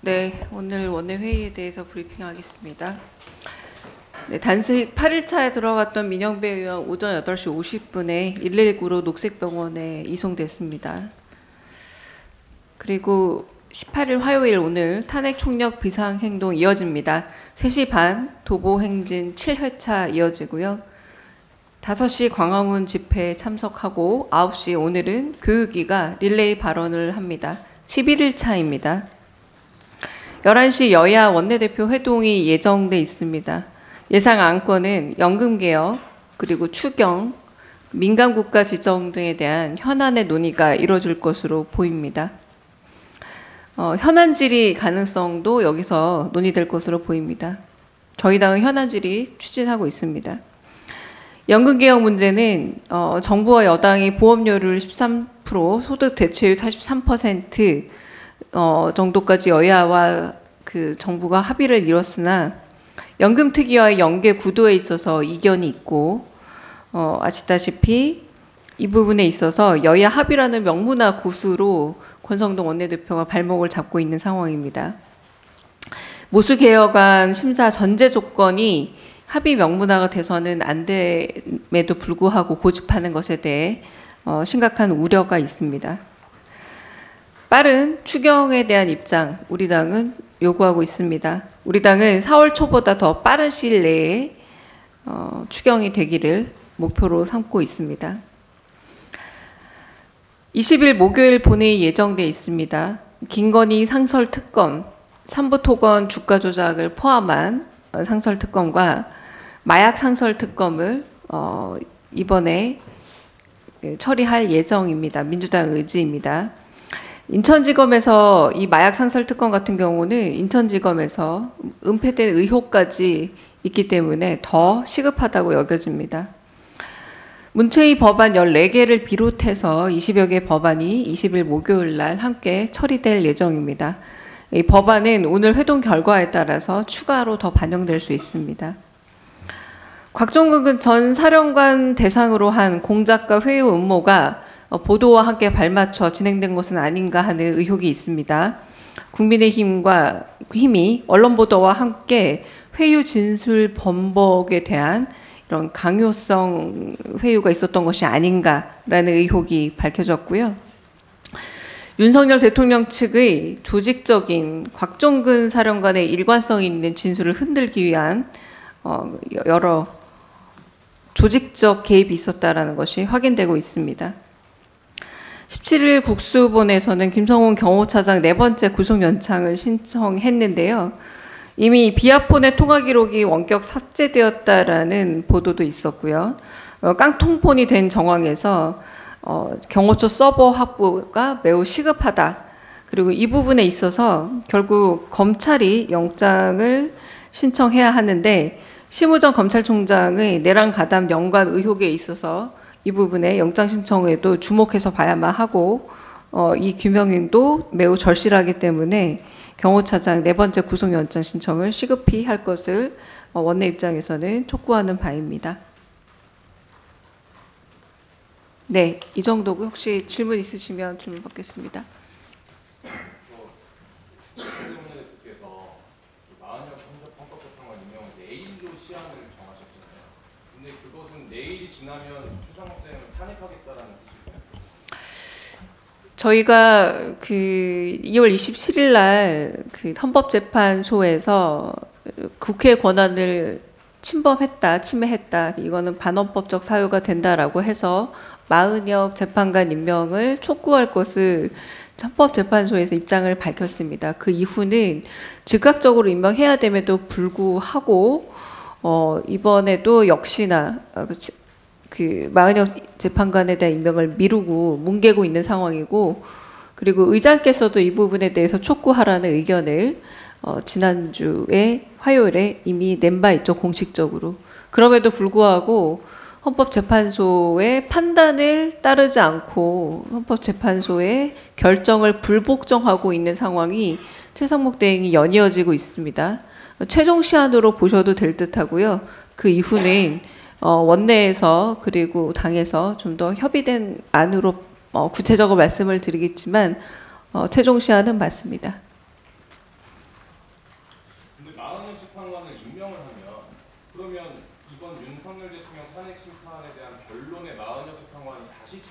네, 오늘 원내 회의에 대해서 브리핑하겠습니다. 네, 단식 8일차에 들어갔던 민영배 의원 오전 8시 50분에 119로 녹색병원에 이송됐습니다. 그리고 18일 화요일 오늘 탄핵 총력 비상행동 이어집니다. 3시 반 도보행진 7회차 이어지고요. 5시 광화문 집회에 참석하고 9시 오늘은 교육위가 릴레이 발언을 합니다. 11일차입니다. 11시 여야 원내대표 회동이 예정돼 있습니다. 예상 안건은 연금개혁, 그리고 추경, 민간국가 지정 등에 대한 현안의 논의가 이뤄질 것으로 보입니다. 현안 질의 가능성도 여기서 논의될 것으로 보입니다. 저희 당은 현안 질의 추진하고 있습니다. 연금개혁 문제는 정부와 여당이 보험료를 13%, 소득 대체율 43% 정도까지 여야와 그 정부가 합의를 이뤘으나 연금특위와의 연계 구도에 있어서 이견이 있고 아시다시피 이 부분에 있어서 여야 합의라는 명분화 고수로 권성동 원내대표가 발목을 잡고 있는 상황입니다. 모수개혁안 심사 전제 조건이 합의 명문화가 돼서는 안 됨에도 불구하고 고집하는 것에 대해 심각한 우려가 있습니다. 빠른 추경에 대한 입장, 우리 당은 요구하고 있습니다. 우리 당은 4월 초보다 더 빠른 시일 내에 추경이 되기를 목표로 삼고 있습니다. 20일 목요일 본회의 예정돼 있습니다. 김건희 상설특검, 삼부토건 주가 조작을 포함한 상설특검과 마약 상설특검을 이번에 처리할 예정입니다. 민주당 의지입니다. 인천지검에서 이 마약 상설특검 같은 경우는 인천지검에서 은폐된 의혹까지 있기 때문에 더 시급하다고 여겨집니다. 문체위 법안 14개를 비롯해서 20여 개 법안이 20일 목요일 날 함께 처리될 예정입니다. 이 법안은 오늘 회동 결과에 따라서 추가로 더 반영될 수 있습니다. 곽종근 전 사령관 대상으로 한 공작과 회유 음모가 보도와 함께 발맞춰 진행된 것은 아닌가 하는 의혹이 있습니다. 국민의힘이 언론 보도와 함께 회유 진술 번복에 대한 이런 강요성 회유가 있었던 것이 아닌가라는 의혹이 밝혀졌고요. 윤석열 대통령 측의 조직적인 곽종근 사령관의 일관성 있는 진술을 흔들기 위한 여러 조직적 개입이 있었다라는 것이 확인되고 있습니다. 17일 국수본에서는 김성훈 경호차장 4번째 구속 연장을 신청했는데요. 이미 비아폰의 통화 기록이 원격 삭제되었다라는 보도도 있었고요. 깡통폰이 된 정황에서 경호처 서버 확보가 매우 시급하다. 그리고 이 부분에 있어서 결국 검찰이 영장을 신청해야 하는데 심우정 검찰총장의 내란 가담 연관 의혹에 있어서 이 부분에 영장 신청에도 주목해서 봐야만 하고 이 규명도 매우 절실하기 때문에 경호차장 4번째 구속영장 신청을 시급히 할 것을 원내 입장에서는 촉구하는 바입니다. 네, 이 정도고 혹시 질문 있으시면 질문 받겠습니다. 저희가 그 2월 27일 날 그 헌법재판소에서 국회 권한을 침해했다. 이거는 반헌법적 사유가 된다라고 해서 마은혁 재판관 임명을 촉구할 것을 헌법재판소에서 입장을 밝혔습니다. 그 이후는 즉각적으로 임명해야 됨에도 불구하고 이번에도 역시나 그 마은혁 재판관에 대한 임명을 미루고 뭉개고 있는 상황이고, 그리고 의장께서도 이 부분에 대해서 촉구하라는 의견을 지난주에 화요일에 이미 낸 바 있죠, 공식적으로. 그럼에도 불구하고 헌법재판소의 판단을 따르지 않고 헌법재판소의 결정을 불복종하고 있는 상황이 최상목 대행이 연이어지고 있습니다. 최종 시한으로 보셔도 될 듯하고요. 그 이후는 원내에서 그리고 당에서 좀 더 협의된 안으로 구체적으로 말씀을 드리겠지만 최종 시한은 맞습니다.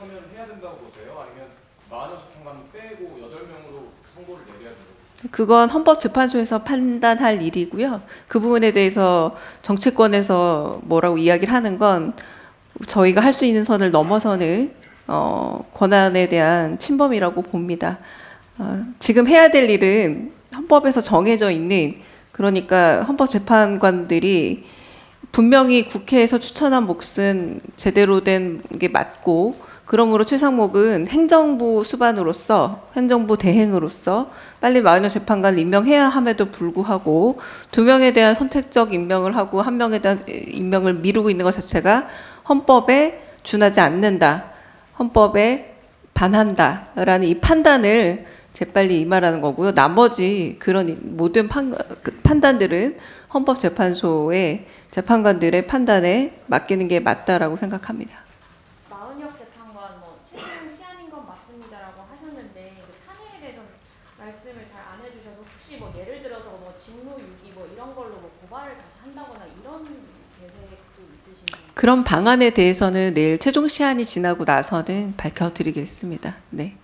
참여해야 된다고 보세요? 아니면 마흔여 재판관 빼고 8명으로 선고를 내려야 된다고? 그건 헌법재판소에서 판단할 일이고요. 그 부분에 대해서 정치권에서 뭐라고 이야기를 하는 건 저희가 할 수 있는 선을 넘어서는 권한에 대한 침범이라고 봅니다. 지금 해야 될 일은 헌법에서 정해져 있는, 그러니까 헌법재판관들이 분명히 국회에서 추천한 몫은 제대로 된 게 맞고, 그러므로 최상목은 행정부 수반으로서, 행정부 대행으로서 빨리 마흔여 재판관을 임명해야 함에도 불구하고 2명에 대한 선택적 임명을 하고 1명에 대한 임명을 미루고 있는 것 자체가 헌법에 준하지 않는다, 헌법에 반한다라는 이 판단을 재빨리 임하라는 거고요. 나머지 그런 모든 판단들은 헌법재판소의 재판관들의 판단에 맡기는 게 맞다라고 생각합니다. 마은혁 재판관 최종 시한인 건 맞습니다라고 하셨는데 그 탄핵에 대해서 말씀을 잘 안 해주셔서 혹시 예를 들어서 직무유기 이런 걸로 고발을 다시 한다거나 이런 계획도 있으신가요? 그런 방안에 대해서는 내일 최종 시한이 지나고 나서는 밝혀드리겠습니다. 네.